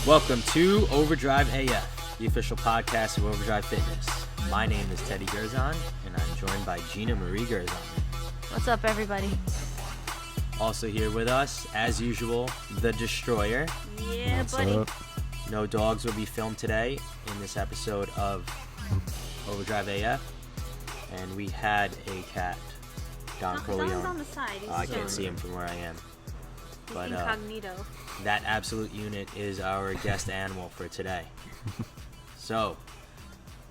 Welcome to Overdrive AF, the official podcast of Overdrive Fitness. My name is Teddy Gerzon, and I'm joined by Gina Marie Gerzon. What's up, everybody? Also here with us, as usual, the Destroyer. Yeah, What's buddy. up? No dogs will be filmed today in this episode of Overdrive AF. And we had a cat, Don He's Corleone. on the side. He's I can't chilling. see him from where I am. He's but, incognito. That absolute unit is our guest animal for today. So,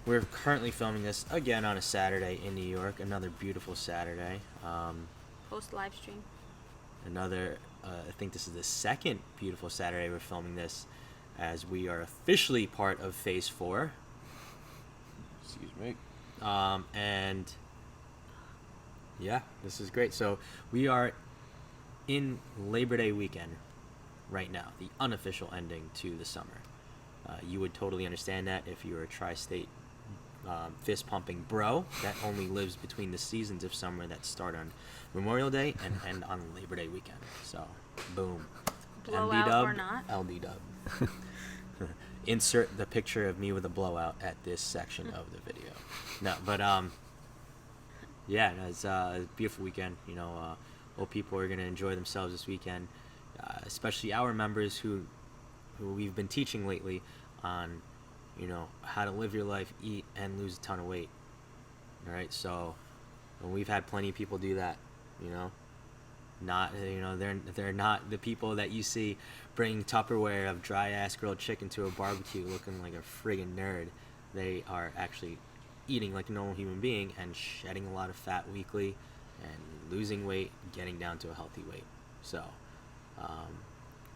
we're currently filming this again on a Saturday in New York. Another beautiful Saturday. Post live stream. I think this is the second beautiful Saturday we're filming this, as we are officially part of Phase 4. Excuse me. And yeah, this is great. So we are in Labor Day weekend right now, the unofficial ending to the summer. You would totally understand that if you were a tri-state fist-pumping bro that only lives between the seasons of summer that start on Memorial Day and end on Labor Day weekend. So, boom. Blowout MD-dub, or not. LD-dub. Insert the picture of me with a blowout at this section of the video. No, but yeah, it's a beautiful weekend. You know, all people are gonna enjoy themselves this weekend, especially our members who we've been teaching lately on, you know, how to live your life, eat, and lose a ton of weight. All right, so we've had plenty of people do that. You know, they're not the people that you see bringing Tupperware of dry ass grilled chicken to a barbecue looking like a friggin' nerd. They are actually eating like a normal human being and shedding a lot of fat weekly and losing weight, getting down to a healthy weight. So,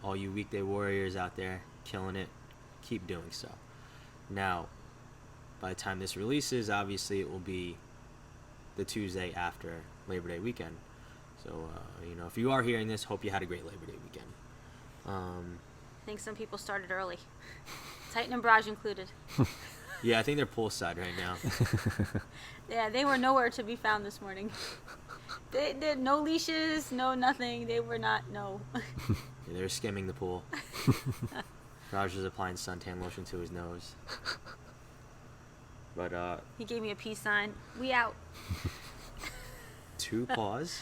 all you weekday warriors out there killing it, keep doing so. Now, by the time this releases, obviously it will be the Tuesday after Labor Day weekend. So, you know, if you are hearing this, hope you had a great Labor Day weekend. I think some people started early. Titan and Barrage included. Yeah, I think they're poolside right now. Yeah, they were nowhere to be found this morning. They did no leashes, no nothing. They were not, no. Yeah, they're skimming the pool. Raj is applying suntan lotion to his nose. But, He gave me a peace sign. We out. 2 paws.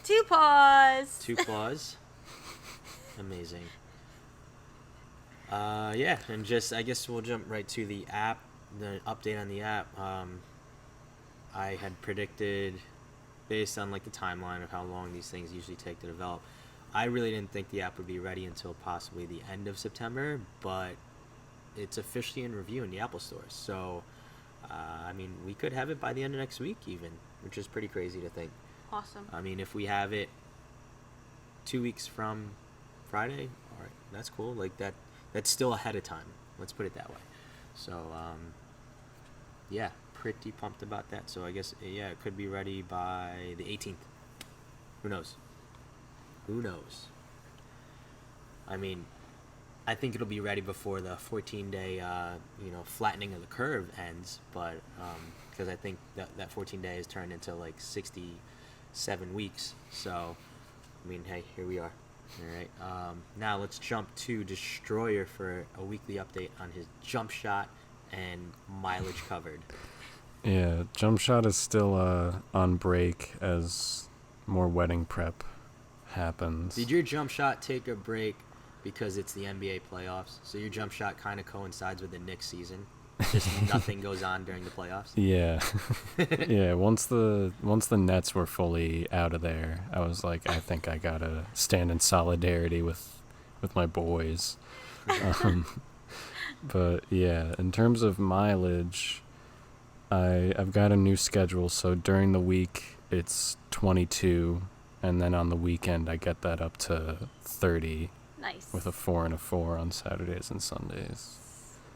2 paws. 2 claws. Amazing. Yeah, and just, I guess we'll jump right to the app, the update on the app. I had predicted, based on like the timeline of how long these things usually take to develop, I really didn't think the app would be ready until possibly the end of September, but it's officially in review in the Apple stores. So, I mean, we could have it by the end of next week even, which is pretty crazy to think. Awesome. I mean, if we have it 2 weeks from Friday, all right, that's cool. Like that's still ahead of time. Let's put it that way. So, yeah, pretty pumped about that. So I guess, yeah, it could be ready by the 18th. Who knows? Who knows? I mean, I think it'll be ready before the 14-day, flattening of the curve ends. But because I think that 14 days turned into like 67 weeks. So, I mean, hey, here we are. All right. Now let's jump to Destroyer for a weekly update on his jump shot and mileage covered. Yeah, jump shot is still on break as more wedding prep happens. Did your jump shot take a break because it's the NBA playoffs? So your jump shot kind of coincides with the Knicks season? Just nothing goes on during the playoffs? Yeah. Yeah, once the Nets were fully out of there, I was like, I think I gotta stand in solidarity with my boys. But yeah, in terms of mileage, I've got a new schedule, so during the week it's 22, and then on the weekend I get that up to 30 Nice. with a 4 and a 4 on Saturdays and Sundays.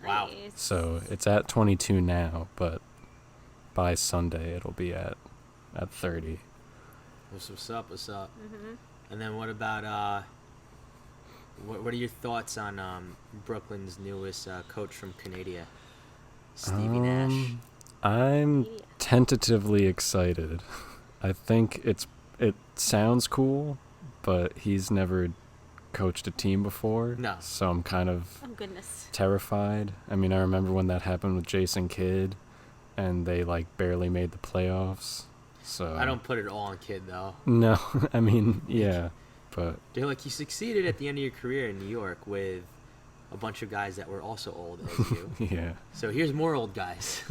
Wow. Nice. So it's at 22 now, but by Sunday it'll be at 30. What's up? Mm-hmm. And then what about, what are your thoughts on Brooklyn's newest coach from Canada, Stevie Nash? I'm Yeah. tentatively excited. I think it sounds cool, but he's never coached a team before. No. So I'm kind of Oh goodness. terrified. I mean, I remember when that happened with Jason Kidd, and they like barely made the playoffs. So I don't put it all on Kid though. No, I mean, yeah, but They're like, you succeeded at the end of your career in New York with a bunch of guys that were also old as you. yeah. So here's more old guys.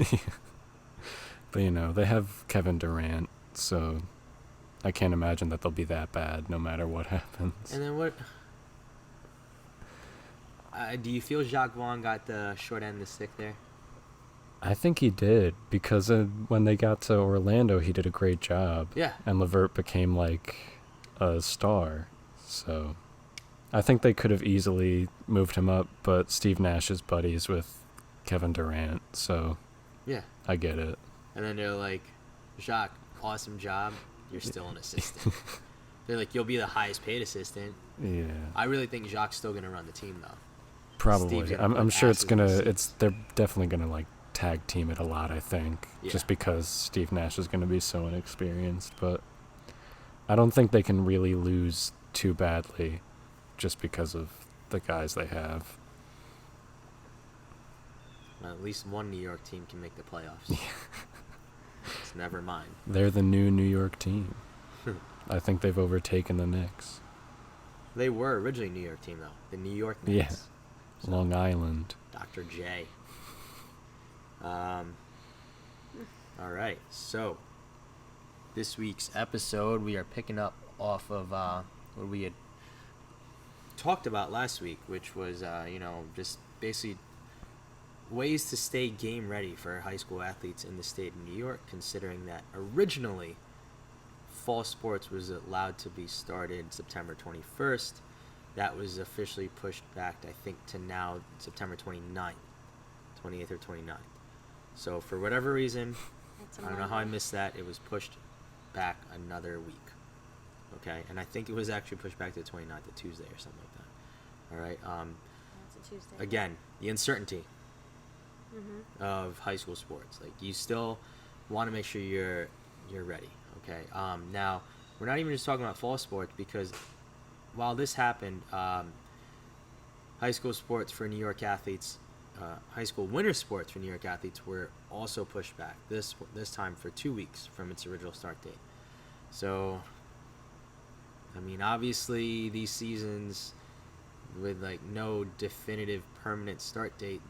But they have Kevin Durant, so I can't imagine that they'll be that bad no matter what happens. And then what? Do you feel Jacques Vaughn got the short end of the stick there? I think he did, because when they got to Orlando, he did a great job. Yeah. And LeVert became like a star. So I think they could have easily moved him up, but Steve Nash is buddies with Kevin Durant, so Yeah. I get it. And then they're like, Jacques, awesome job. You're still an assistant. They're like, you'll be the highest paid assistant. Yeah. I really think Jacques still going to run the team, though. Probably. Steve's gonna I'm put sure asses in the seats. they're definitely gonna like tag team it a lot, I think. Yeah. Just because Steve Nash is gonna be so inexperienced, but I don't think they can really lose too badly just because of the guys they have. Well, at least one New York team can make the playoffs. It's never mind. They're the new New York team. I think they've overtaken the Knicks. They were originally a New York team, though. The New York Yeah. Knicks. So, Long Island. Dr. J. All right. So, this week's episode, we are picking up off of what we had talked about last week, which was, just basically ways to stay game ready for high school athletes in the state of New York, considering that originally fall sports was allowed to be started September 21st. That was officially pushed back, I think, to now September 28th or 29th. So for whatever reason, I don't know how I missed that. It was pushed back another week. Okay, and I think it was actually pushed back to the 29th, a Tuesday or something like that. All right. That's a Tuesday. Again, the uncertainty of high school sports. Like, you still want to make sure you're ready. Okay. Now we're not even just talking about fall sports, because while this happened, high school sports for New York athletes, high school winter sports for New York athletes were also pushed back. This time for 2 weeks from its original start date. So, I mean, obviously these seasons with like no definitive permanent start date,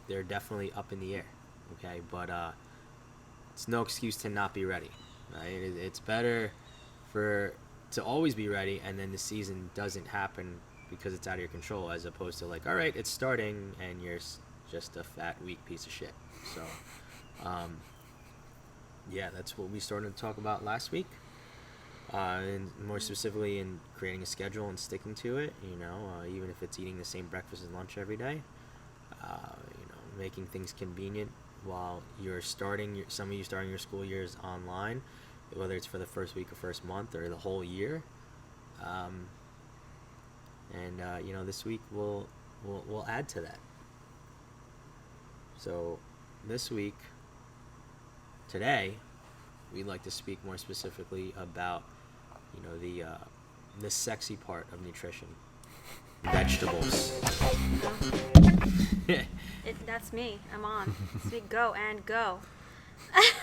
they're definitely up in the air. Okay, but it's no excuse to not be ready. Right? It's better to always be ready, and then the season doesn't happen because it's out of your control, as opposed to like, all right, it's starting and you're just a fat, weak piece of shit. So, yeah, that's what we started to talk about last week, and more specifically in creating a schedule and sticking to it. Even if it's eating the same breakfast and lunch every day, making things convenient while you're starting some of you starting your school years online, whether it's for the first week or first month or the whole year. This week we'll add to that. So this week, today, we'd like to speak more specifically about, the sexy part of nutrition, vegetables. That's me. I'm on. It's me. Go and go.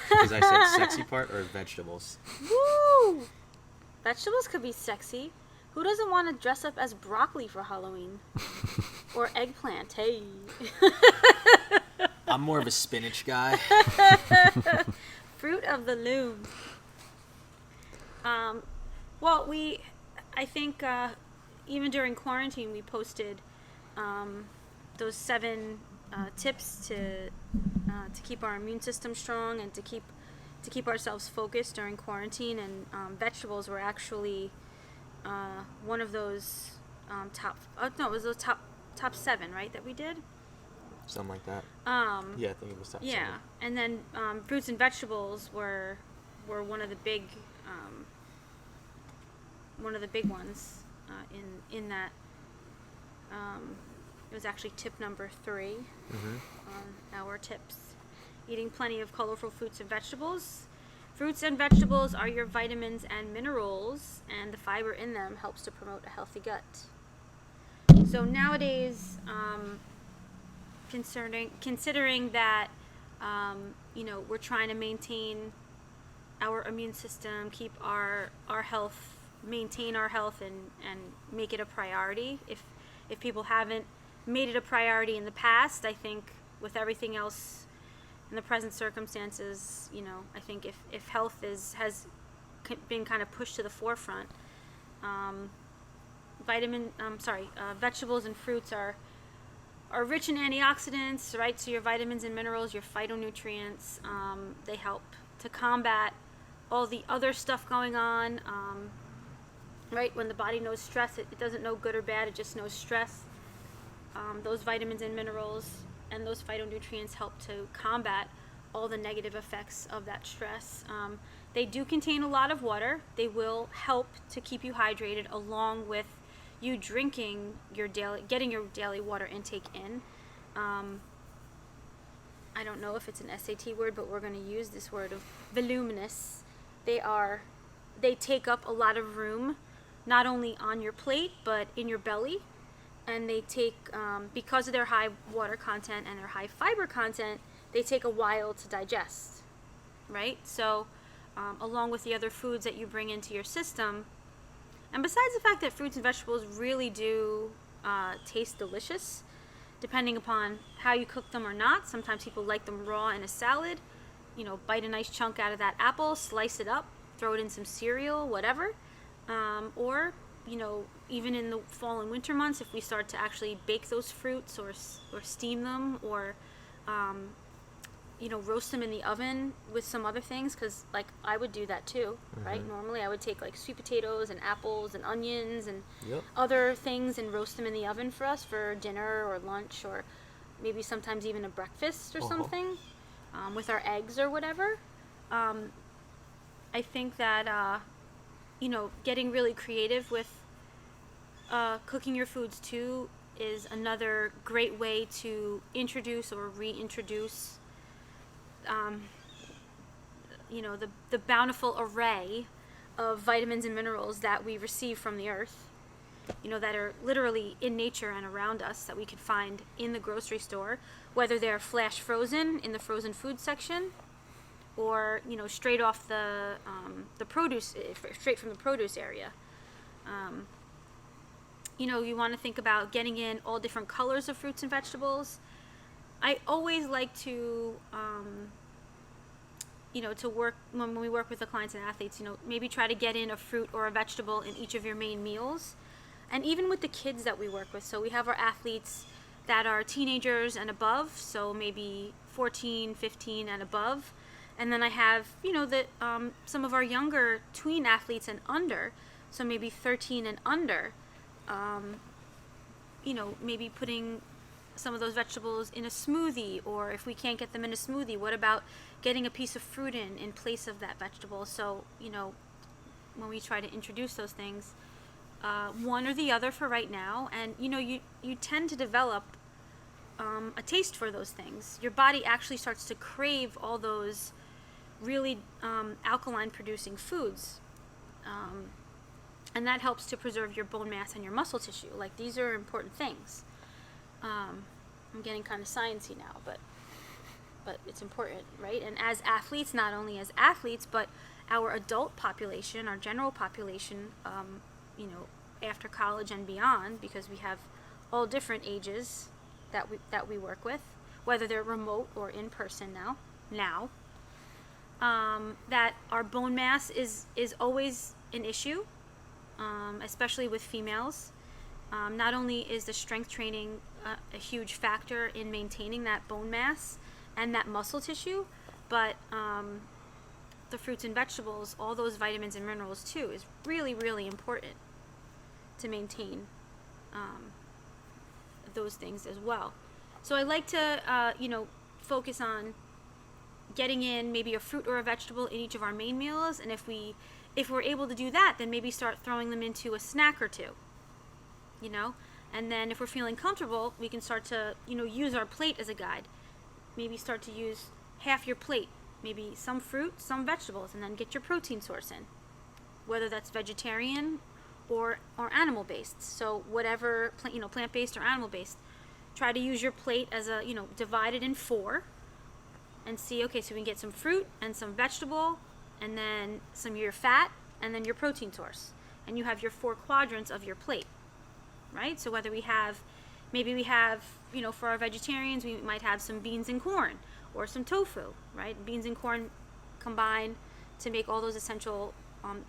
Because I said sexy part or vegetables. Woo! Vegetables could be sexy. Who doesn't want to dress up as broccoli for Halloween? Or eggplant? Hey. I'm more of a spinach guy. Fruit of the loom. I think even during quarantine we posted those 7 tips to keep our immune system strong and to keep ourselves focused during quarantine, and vegetables were actually one of those it was those top 7, right, that we did. Something like that. Yeah, I think it was top 7. Yeah, and then fruits and vegetables were one of the big ones in that. It was actually tip number 3 on our tips. Eating plenty of colorful fruits and vegetables. Fruits and vegetables are your vitamins and minerals, and the fiber in them helps to promote a healthy gut. So nowadays, considering that, we're trying to maintain our immune system, keep our health, maintain our health, and make it a priority. If people haven't made it a priority in the past, I think with everything else in the present circumstances, I think if health has been kind of pushed to the forefront, vegetables and fruits are rich in antioxidants, right? So your vitamins and minerals, your phytonutrients, they help to combat all the other stuff going on, right? When the body knows stress, it doesn't know good or bad, it just knows stress. Those vitamins and minerals and those phytonutrients help to combat all the negative effects of that stress. They do contain a lot of water. They will help to keep you hydrated, along with you getting your daily water intake in. I don't know if it's an SAT word, but we're going to use this word of voluminous. They take up a lot of room, not only on your plate, but in your belly. And they take, because of their high water content and their high fiber content, they take a while to digest, right? So, along with the other foods that you bring into your system, and besides the fact that fruits and vegetables really do taste delicious, depending upon how you cook them or not. Sometimes people like them raw in a salad. Bite a nice chunk out of that apple, slice it up, throw it in some cereal, whatever. Or, even in the fall and winter months, if we start to actually bake those fruits or steam them, or roast them in the oven with some other things, because like I would do that too, right? Normally I would take like sweet potatoes and apples and onions and other things and roast them in the oven for us for dinner or lunch, or maybe sometimes even a breakfast or something, with our eggs or whatever. I think that getting really creative with cooking your foods too is another great way to introduce or reintroduce the bountiful array of vitamins and minerals that we receive from the earth, that are literally in nature and around us, that we can find in the grocery store, whether they're flash frozen in the frozen food section, or straight off the produce, straight from the produce area. You want to think about getting in all different colors of fruits and vegetables. I always like to to work, when we work with the clients and athletes, maybe try to get in a fruit or a vegetable in each of your main meals. And even with the kids that we work with, so we have our athletes that are teenagers and above, so maybe 14, 15 and above. And then I have, some of our younger tween athletes and under, so maybe 13 and under, maybe putting some of those vegetables in a smoothie, or if we can't get them in a smoothie, what about getting a piece of fruit in place of that vegetable? So, when we try to introduce those things, one or the other for right now, and you tend to develop a taste for those things. Your body actually starts to crave all those really alkaline producing foods, and that helps to preserve your bone mass and your muscle tissue. Like, these are important things. I'm getting kind of sciencey now, but it's important, right? And as athletes, not only as athletes, but our adult population, our general population, after college and beyond, because we have all different ages that we work with, whether they're remote or in person now, that our bone mass is always an issue, especially with females. Not only is the strength training a huge factor in maintaining that bone mass and that muscle tissue, but the fruits and vegetables, all those vitamins and minerals too, is really, really important to maintain those things as well. So I like to, focus on getting in maybe a fruit or a vegetable in each of our main meals, and if we're able to do that, then maybe start throwing them into a snack or two. And then if we're feeling comfortable, we can start to, use our plate as a guide. Maybe start to use half your plate, maybe some fruit, some vegetables, and then get your protein source in. Whether that's vegetarian or animal based. So whatever plant based or animal based, try to use your plate as a divide it in 4, and see, okay, so we can get some fruit and some vegetable, and then some of your fat, and then your protein source, and you have your 4 quadrants of your plate, right? So whether maybe we have for our vegetarians, we might have some beans and corn or some tofu, right? Beans and corn combine to make all those essential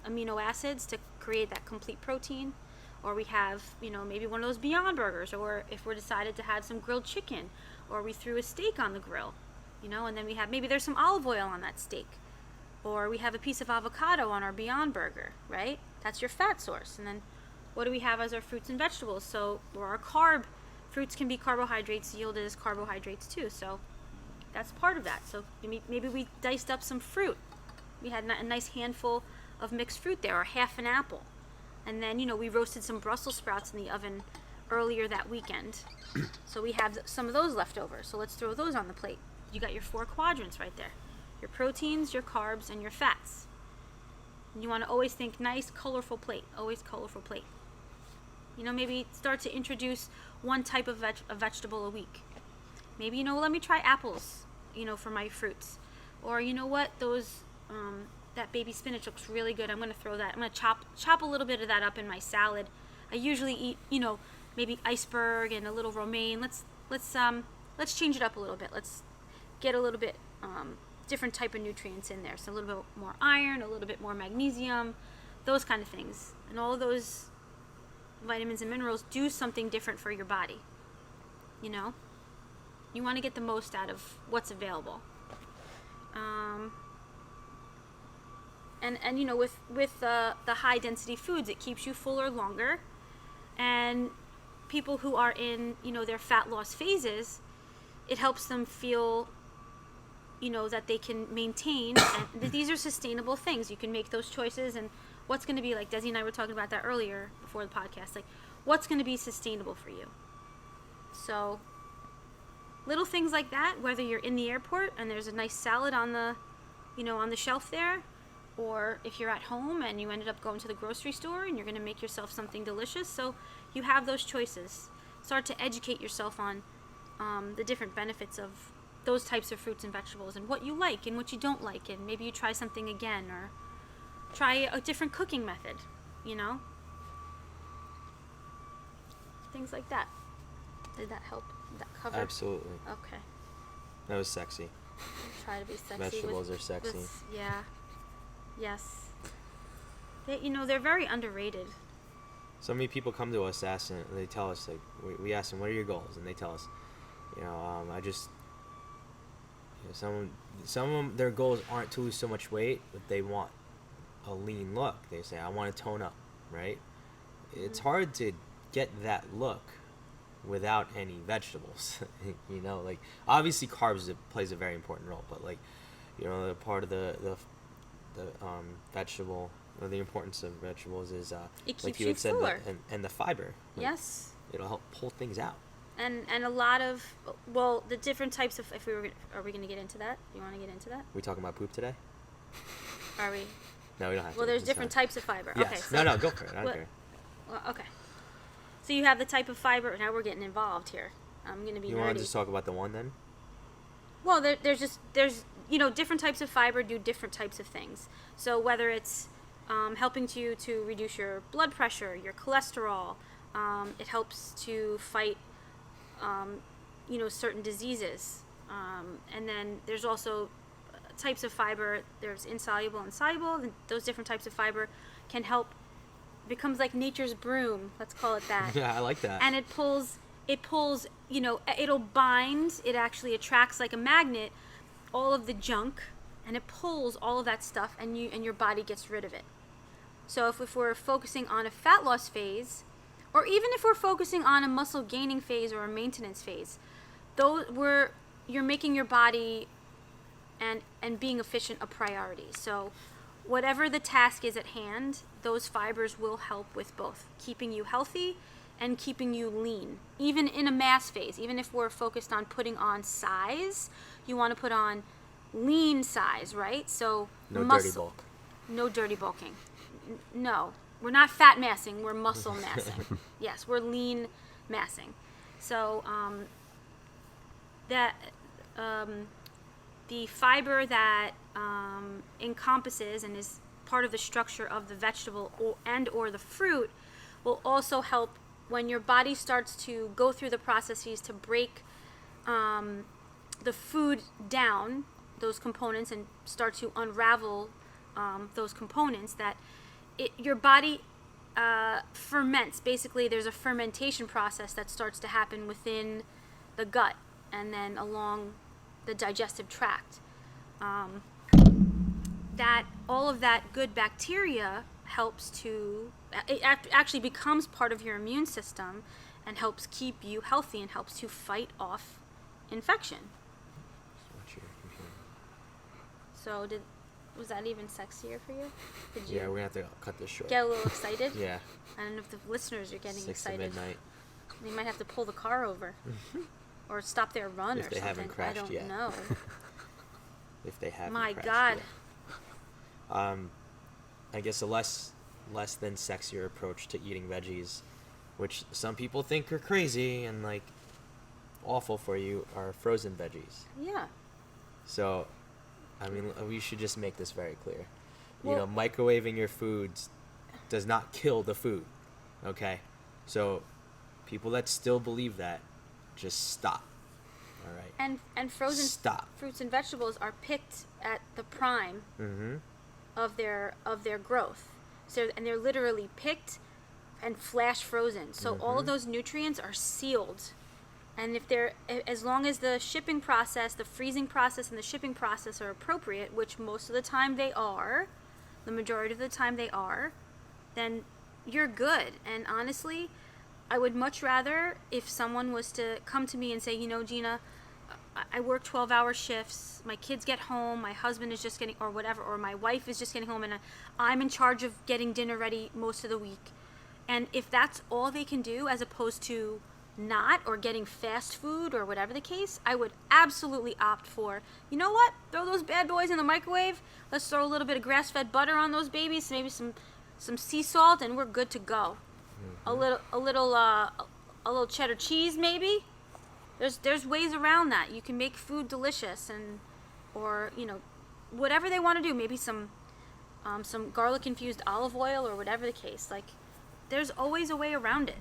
amino acids to create that complete protein. Or we have maybe one of those Beyond Burgers, or if we're decided to have some grilled chicken, or we threw a steak on the grill, and then we have, maybe there's some olive oil on that steak, or we have a piece of avocado on our Beyond Burger, right? That's your fat source. And then what do we have as our fruits and vegetables? So, or our fruits can be carbohydrates yielded as carbohydrates too. So that's part of that. So maybe we diced up some fruit. We had a nice handful of mixed fruit there, or half an apple. And then, we roasted some Brussels sprouts in the oven earlier that weekend. So we have some of those left over. So let's throw those on the plate. You got your 4 quadrants right there. Your proteins, your carbs, and your fats. And you want to always think nice, colorful plate. Always colorful plate. Maybe start to introduce one type of vegetable a week. Maybe, let me try apples, for my fruits. Or, that baby spinach looks really good. I'm going to throw that. I'm going to chop a little bit of that up in my salad. I usually eat, maybe iceberg and a little romaine. Let's change it up a little bit. Let's get a little bit different type of nutrients in there. So a little bit more iron, a little bit more magnesium, those kind of things. And all of those vitamins and minerals do something different for your body. You want to get the most out of what's available. And with the high density foods, it keeps you fuller longer. And people who are in their fat loss phases, it helps them feel that they can maintain, and these are sustainable things. You can make those choices, and what's going to be, like Desi and I were talking about that earlier before the podcast, like what's going to be sustainable for you. So little things like that, whether you're in the airport and there's a nice salad on the on the shelf there, or if you're at home and you ended up going to the grocery store and you're going to make yourself something delicious. So you have those choices. Start to educate yourself on the different benefits of those types of fruits and vegetables, and what you like and what you don't like, and maybe you try something again, or try a different cooking method, things like that. Did that help? Did that cover? Absolutely. Okay. That was sexy. Try to be sexy. Vegetables are sexy. Yeah. Yes. They're very underrated. So many people come to us asking, they tell us, like, we ask them, what are your goals? And they tell us, I just, some of them, their goals aren't to lose so much weight, but they want a lean look. They say, I want to tone up, right? It's hard to get that look without any vegetables. Like, obviously carbs plays a very important role, but like, the part of the vegetable, or the importance of vegetables is it keeps like you had said, fuller. and the fiber. Like, Yes. It'll help pull things out. And a lot of, the different types of, are we going to get into that? You want to get into that? We talking about poop today? Are we? No, we don't have to. Well, there's It's different fine. types of fiber. Yes. Okay. So, No, go for it. I don't care. Well, okay. So you have the type of fiber. Now we're getting involved here. I'm going to be You nerdy. want to just talk about the one then? Well, there's different types of fiber do different types of things. So whether it's helping to reduce your blood pressure, your cholesterol, it helps to fight, certain diseases. And then there's also types of fiber. There's insoluble and soluble. And those different types of fiber can help. Becomes like nature's broom. Let's call it that. Yeah, I like that. And it pulls. It'll bind. It actually attracts like a magnet all of the junk, and it pulls all of that stuff, and your body gets rid of it. So if we're focusing on a fat loss phase, or even if we're focusing on a muscle gaining phase or a maintenance phase, you're making your body and being efficient a priority. So whatever the task is at hand, those fibers will help with both keeping you healthy and keeping you lean. Even in a mass phase, even if we're focused on putting on size, you want to put on lean size, right? So no dirty bulk. No dirty bulking. No. we're not fat massing, we're muscle massing. Yes, we're lean massing. So that the fiber that encompasses and is part of the structure of the vegetable or the fruit will also help when your body starts to go through the processes to break the food down, those components, and start to unravel those components, that your body ferments. Basically, there's a fermentation process that starts to happen within the gut and then along the digestive tract. That all of that good bacteria helps to, it actually becomes part of your immune system and helps keep you healthy and helps to fight off infection. Watch your computer. So was that even sexier for you? Did you Yeah, we're gonna have to cut this short. get a little excited? Yeah. I don't know if the listeners are getting 6 excited. to midnight. They might have to pull the car over or stop their run If or they something. haven't crashed I don't yet. know. If they haven't. My crashed God. yet. I guess a less than sexier approach to eating veggies, which some people think are crazy and like awful for you, are frozen veggies. Yeah. So, I mean, we should just make this very clear. Well- Microwaving your foods does not kill the food. Okay? So, people that still believe that, just stop. All right? And frozen Stop. fruits and vegetables are picked at the prime Mm-hmm. of their growth. So and they're literally picked and flash frozen. So all of those nutrients are sealed. And if they're, as long as the shipping process, the freezing process and the shipping process are appropriate, which most of the time they are, the majority of the time they are, then you're good. And honestly, I would much rather if someone was to come to me and say, Gina, I work 12-hour shifts, my kids get home, my husband is just getting, or whatever, or my wife is just getting home, and I'm in charge of getting dinner ready most of the week. And if that's all they can do, as opposed to not, or getting fast food, or whatever the case, I would absolutely opt for, you know what, throw those bad boys in the microwave, let's throw a little bit of grass-fed butter on those babies, maybe some sea salt, and we're good to go. A little cheddar cheese, maybe. There's ways around that. You can make food delicious, or whatever they want to do. Maybe some garlic infused olive oil, or whatever the case. Like, there's always a way around it.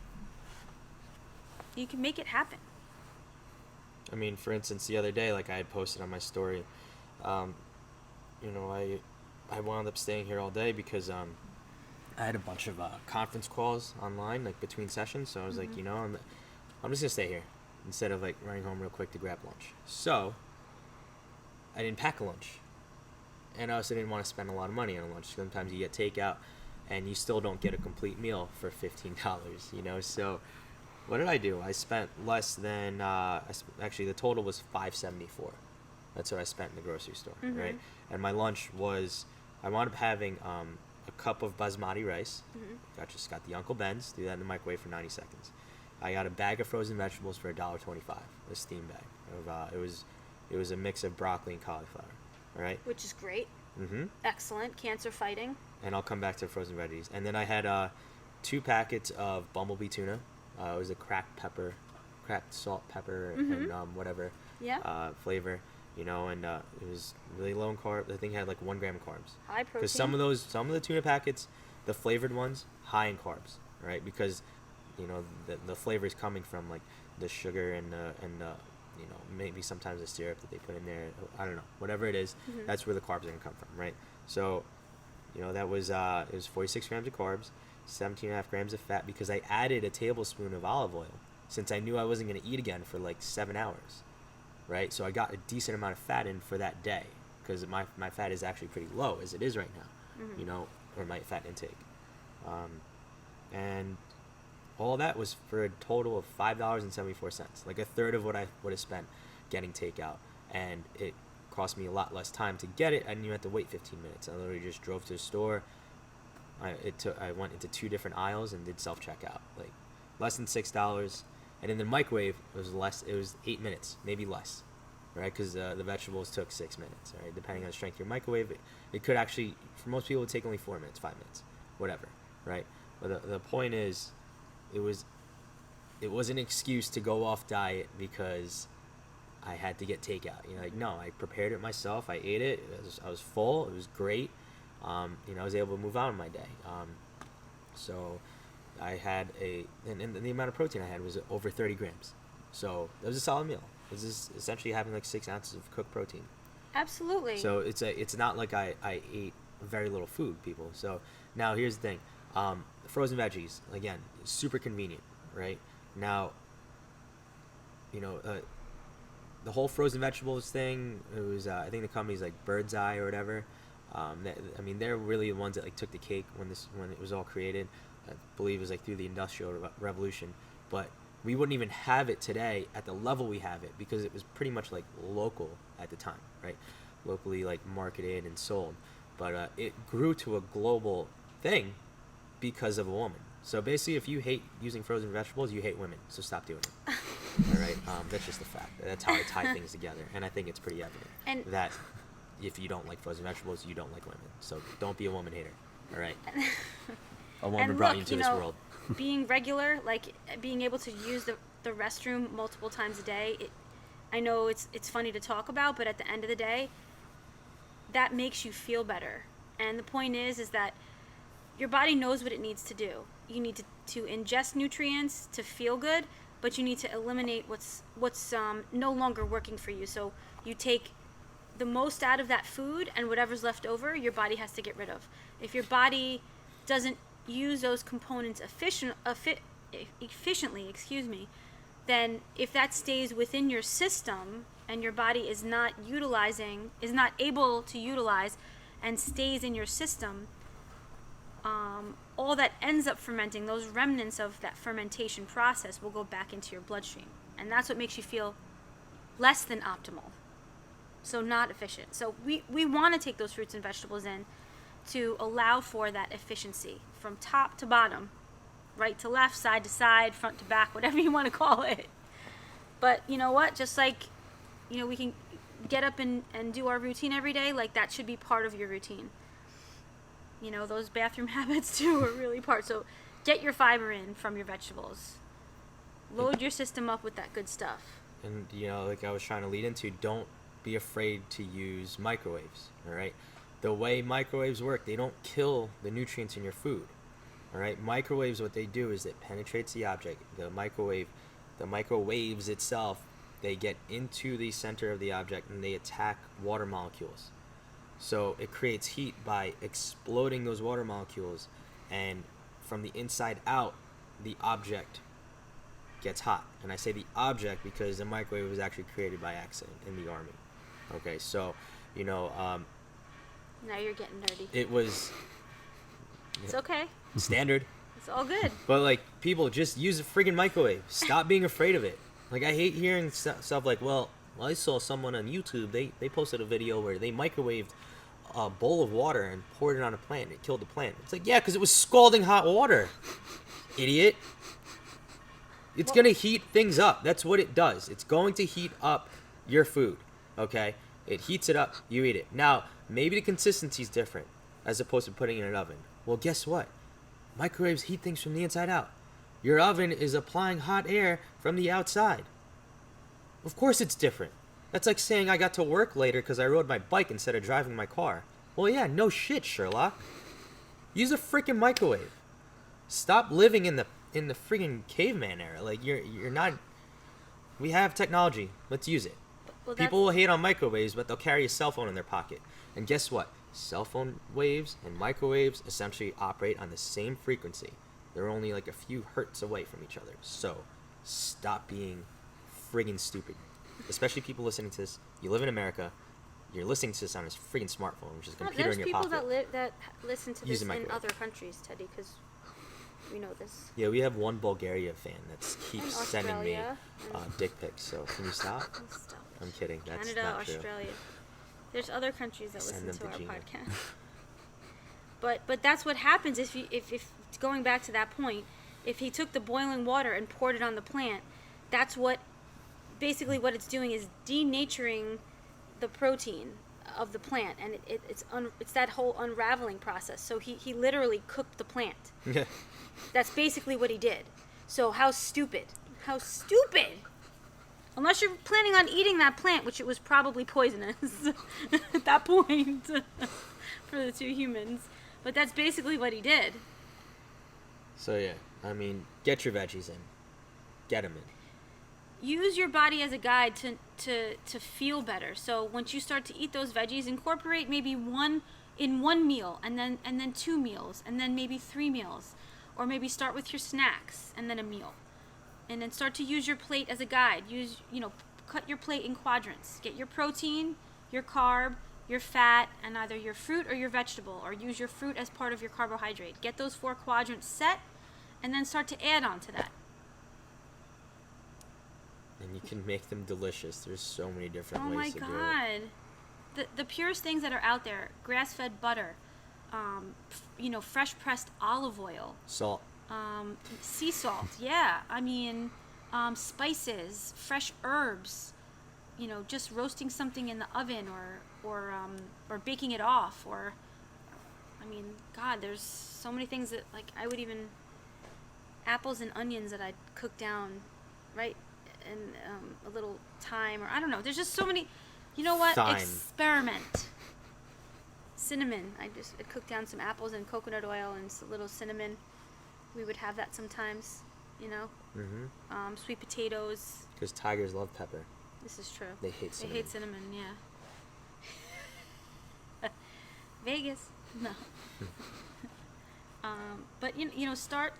You can make it happen. I mean, for instance, the other day, like I had posted on my story, I wound up staying here all day because I had a bunch of conference calls online, like between sessions. So I was like, I'm just gonna stay here instead of like running home real quick to grab lunch. So I didn't pack a lunch, and I also didn't want to spend a lot of money on a lunch. Sometimes you get takeout, and you still don't get a complete meal for $15. So what did I do? I spent less than actually the total was $5.74. That's what I spent in the grocery store, right? And my lunch was, I wound up having a cup of basmati rice. I just got the Uncle Ben's. Do that in the microwave for 90 seconds. I got a bag of frozen vegetables for $1.25, a steam bag. It was a mix of broccoli and cauliflower. All right. Which is great. Mm-hmm. Excellent. Cancer fighting. And I'll come back to frozen veggies. And then I had 2 packets of bumblebee tuna. It was a cracked salt pepper, and whatever flavor, and it was really low in carbs. I think it had like 1 gram of carbs. High protein. Because some of the tuna packets, the flavored ones, high in carbs, right? Because the flavor is coming from like the sugar and maybe sometimes the syrup that they put in there. I don't know, whatever it is, that's where the carbs are gonna come from, right? So, that was it was 46 grams of carbs, 17.5 grams of fat, because I added a tablespoon of olive oil since I knew I wasn't gonna eat again for like 7 hours, right? So I got a decent amount of fat in for that day, because my fat is actually pretty low as it is right now, or my fat intake, and all that was for a total of $5.74, like a third of what I would have spent getting takeout, and it cost me a lot less time to get it. I didn't even have to wait 15 minutes. I literally just drove to the store. I went into 2 different aisles and did self-checkout, like less than $6. And in the microwave, it was less. It was 8 minutes, maybe less, right? Because the vegetables took 6 minutes, right? Depending on the strength of your microwave, it could actually, for most people, it would take only 4 minutes, 5 minutes, whatever, right? But the point is, it was an excuse to go off diet because I had to get takeout. You know, like, no, I prepared it myself. I ate it. I was full. It was great. You know, I was able to move on in my day. So I had and the amount of protein I had was over 30 grams. So that was a solid meal. This is essentially having like 6 ounces of cooked protein. Absolutely. So it's not like I ate very little food, people. So now here's the thing. Frozen veggies, again, super convenient, right? Now, you know, the whole frozen vegetables thing, it was, I think the company's like Bird's Eye or whatever. I mean, they're really the ones that like took the cake when it was all created. I believe it was like through the Industrial Revolution. But we wouldn't even have it today at the level we have it because it was pretty much like local at the time, right? Locally like marketed and sold. But it grew to a global thing because of a woman. So basically, if you hate using frozen vegetables, you hate women. So stop doing it. All right? That's just a fact. That's how I tie things together. And I think it's pretty evident that if you don't like frozen vegetables, you don't like women. So don't be a woman hater. All right? A woman brought you into this world. Being regular, like being able to use the restroom multiple times a day, I know it's funny to talk about, but at the end of the day, that makes you feel better. And the point is that your body knows what it needs to do. You need to ingest nutrients to feel good, but you need to eliminate what's no longer working for you. So you take the most out of that food, and whatever's left over, your body has to get rid of. If your body doesn't use those components efficiently, then if that stays within your system and your body is not able to utilize and stays in your system, all that ends up fermenting, those remnants of that fermentation process will go back into your bloodstream. And that's what makes you feel less than optimal. So not efficient. So we want to take those fruits and vegetables in to allow for that efficiency from top to bottom, right to left, side to side, front to back, whatever you want to call it. But you know what? Just like, you know, we can get up and do our routine every day, like that should be part of your routine. You know, those bathroom habits too are really part. So get your fiber in from your vegetables. Load your system up with that good stuff. And, you know, like I was trying to lead into, don't be afraid to use microwaves, all right? The way microwaves work, they don't kill the nutrients in your food, all right? Microwaves, what they do is it penetrates the object. The microwaves itself, they get into the center of the object and they attack water molecules. So it creates heat by exploding those water molecules, and from the inside out, the object gets hot. And I say the object because the microwave was actually created by accident in the Army. Okay, so, you know, now you're getting nerdy. it was... It's okay. Standard. It's all good. But, like, people, just use a friggin' microwave. Stop being afraid of it. Like, I hate hearing stuff like, well, I saw someone on YouTube, they posted a video where they microwaved a bowl of water and poured it on a plant. It killed the plant. It's like, yeah, because it was scalding hot water, idiot. It's going to heat things up. That's what it does. It's going to heat up your food, okay? It heats it up. You eat it. Now, maybe the consistency is different as opposed to putting it in an oven. Well, guess what? Microwaves heat things from the inside out. Your oven is applying hot air from the outside. Of course it's different. That's like saying I got to work later because I rode my bike instead of driving my car. Well, yeah, no shit, Sherlock. Use a freaking microwave. Stop living in the freaking caveman era. Like, you're not... We have technology. Let's use it. Well, People will hate on microwaves, but they'll carry a cell phone in their pocket. And guess what? Cell phone waves and microwaves essentially operate on the same frequency. They're only like a few hertz away from each other. So, stop being friggin' stupid. Especially people listening to this. You live in America. You're listening to this on a friggin' smartphone, which is a computer in your pocket. There's people that listen to this in microwave. other countries, Teddy, because we know this. Yeah, we have one Bulgaria fan that keeps sending me Australia, dick pics. So can you stop? Stop. I'm kidding. That's Canada, not true. Australia. There's other countries that Send listen to them our to Gina. podcast. But that's what happens if going back to that point, if he took the boiling water and poured it on the plant, that's what basically what it's doing is denaturing the protein of the plant, and it's that whole unraveling process. So he literally cooked the plant. Yeah. That's basically what he did. So how stupid? How stupid! Unless you're planning on eating that plant, which it was probably poisonous at that point for the two humans. But that's basically what he did. So yeah, I mean, get your veggies in. Get them in. Use your body as a guide to feel better. So once you start to eat those veggies, incorporate maybe one meal, and then 2 meals, and then maybe 3 meals, or maybe start with your snacks and then a meal, and then start to use your plate as a guide. Cut your plate in quadrants. Get your protein, your carb, your fat, and either your fruit or your vegetable, or use your fruit as part of your carbohydrate. Get those 4 quadrants set, and then start to add on to that. And you can make them delicious. There's so many different Oh ways my to do it. God. The purest things that are out there: grass-fed butter, fresh pressed olive oil, Salt. sea salt. Yeah, I mean, spices, fresh herbs. Just roasting something in the oven, or baking it off, or I mean, God, there's so many things that apples and onions that I'd cook down, right, in a little thyme, or I don't know. There's just so many. You know what? Thyme. Experiment. Cinnamon. I cooked down some apples and coconut oil and a little cinnamon. We would have that sometimes. Mm-hmm. Sweet potatoes. Because tigers love pepper. This is true. They hate cinnamon. They hate cinnamon, yeah. Vegas, no. But start,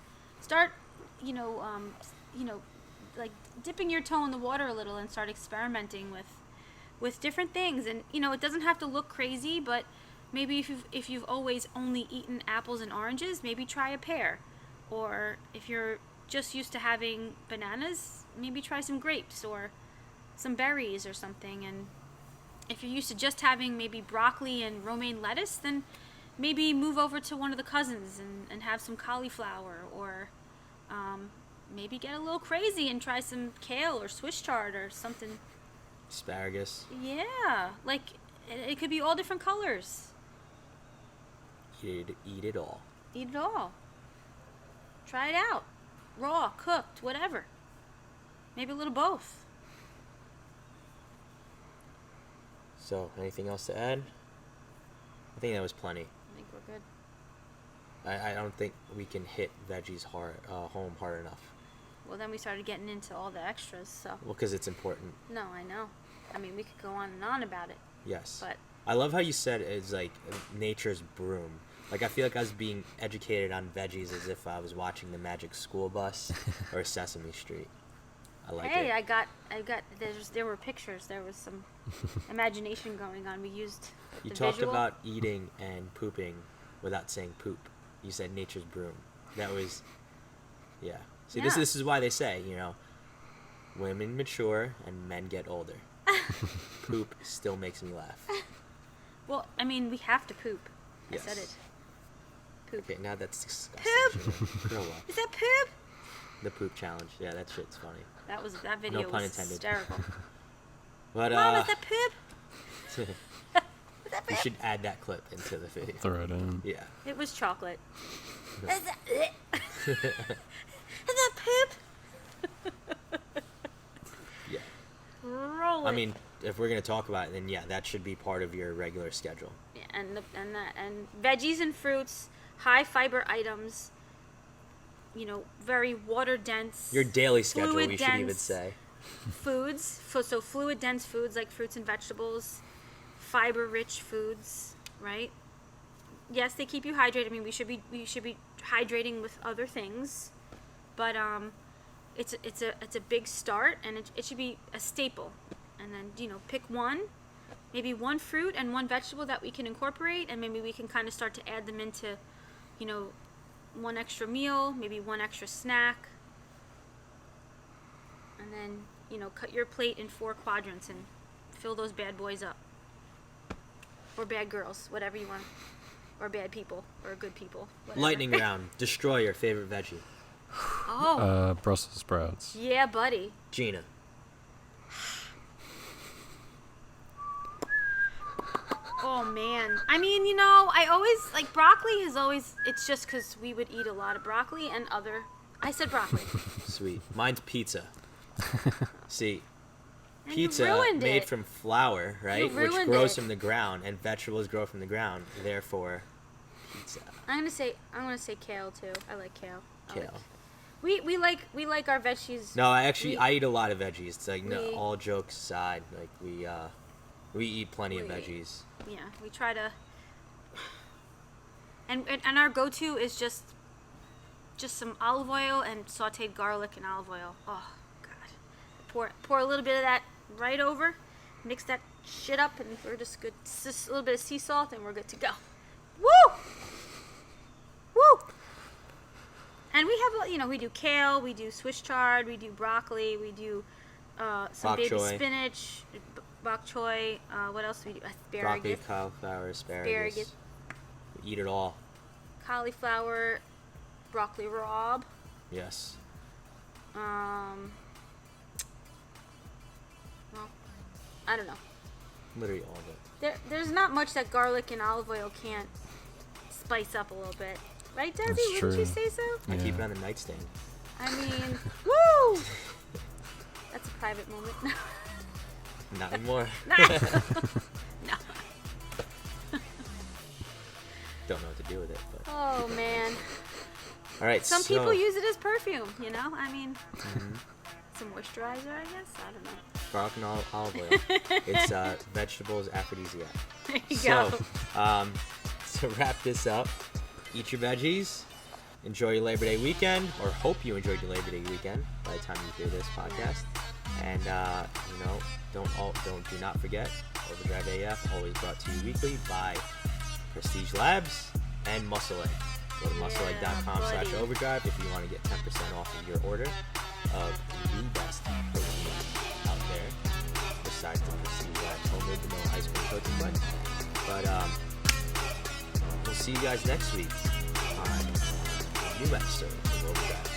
like dipping your toe in the water a little and start experimenting with different things. And it doesn't have to look crazy, but maybe if you've always only eaten apples and oranges, maybe try a pear. Or if you're just used to having bananas, maybe try some grapes or some berries or something. And if you're used to just having maybe broccoli and romaine lettuce, then maybe move over to one of the cousins and have some cauliflower, or maybe get a little crazy and try some kale or Swiss chard or something. Asparagus. Yeah, like it could be all different colors. Eat it all. Eat it all. Try it out. Raw, cooked, whatever. Maybe a little both. So, anything else to add? I think that was plenty. I think we're good. I don't think we can hit veggies home hard enough. Well, then we started getting into all the extras, so. Well, because it's important. No, I know. I mean, we could go on and on about it. Yes. But I love how you said it's like nature's broom. Like, I feel like I was being educated on veggies as if I was watching the Magic School Bus or Sesame Street. I like it. hey, there were pictures. There was some imagination going on. We used You the talked visual. about eating and pooping without saying poop. You said nature's broom. That was, yeah. See, Yeah. this is why they say, women mature and men get older. Poop still makes me laugh. Well, I mean, we have to poop. Yes. I said it. Poop. Okay, now that's disgusting. Poop? Grow up. Is that poop? The poop challenge. Yeah, that shit's funny. That video No pun was intended. hysterical. But Mom, is that poop? Is that we poop? should add that clip into the video. Throw it in. Yeah. It was chocolate. No. Is that poop? Yeah. Roll it. I mean, if we're gonna talk about it, then yeah, that should be part of your regular schedule. Yeah, and veggies and fruits, high fiber items. Very water dense. Your daily schedule, fluid we should even dense say. Foods. So fluid dense foods like fruits and vegetables, fiber rich foods, right? Yes, they keep you hydrated. I mean, we should be hydrating with other things, but it's a big start, and it should be a staple. And then pick maybe one fruit and one vegetable that we can incorporate, and maybe we can kind of start to add them into, one extra meal, maybe one extra snack, and then cut your plate in 4 quadrants and fill those bad boys up, or bad girls, whatever you want, or bad people, or good people. Whatever. Lightning round. Destroy your favorite veggie. Oh. Brussels sprouts. Yeah, buddy. Gina. man. I mean, you know, I always, like, broccoli is always, it's just because we would eat a lot of broccoli and other, I said broccoli. Sweet. Mine's pizza. See, And you pizza ruined made it. from flour, right? Which ruined grows it. from the ground, and vegetables grow from the ground. Therefore, pizza. I'm gonna say kale too. I like kale. Kale. We like our veggies. No, I eat a lot of veggies. It's like, no, we- all jokes aside, like we eat plenty of We- veggies. Yeah, we try to. And our go-to is just some olive oil and sautéed garlic and olive oil. Oh God, pour a little bit of that right over, mix that shit up, and we're just good. Just a little bit of sea salt, and we're good to go. Woo! Woo! And we have, you know, we do kale, we do Swiss chard, we do broccoli, we do some Bok baby choy. spinach, bok choy. What else do we do? Broccoli, Asparagus, cauliflower, asparagus. We eat it all. cauliflower, broccoli rabe. Yes. Well, I don't know. Literally all of it. There's not much that garlic and olive oil can't spice up a little bit. Right, Desi? That's Wouldn't you true. say so? I Yeah. keep it on the nightstand. I mean, woo! That's a private moment. Not anymore. No. Don't know what to do with it, but Oh, man. all right. Some so, people use it as perfume, you know? I mean, Mhm. it's a moisturizer, I guess? I don't know. garlic and olive oil. It's vegetables aphrodisiac. There you So, go. to wrap this up, eat your veggies, enjoy your Labor Day weekend, or hope you enjoyed your Labor Day weekend by the time you hear this podcast. And you know, do not forget, Overdrive AF, always brought to you weekly by Prestige Labs and Muscle Egg. Go to muscleegg.com/overdrive if you want to get 10% off of your order of the best protein out there, besides the Prestige Labs homemade vanilla ice cream protein blend. But we'll see you guys next week on a new episode of Overdrive.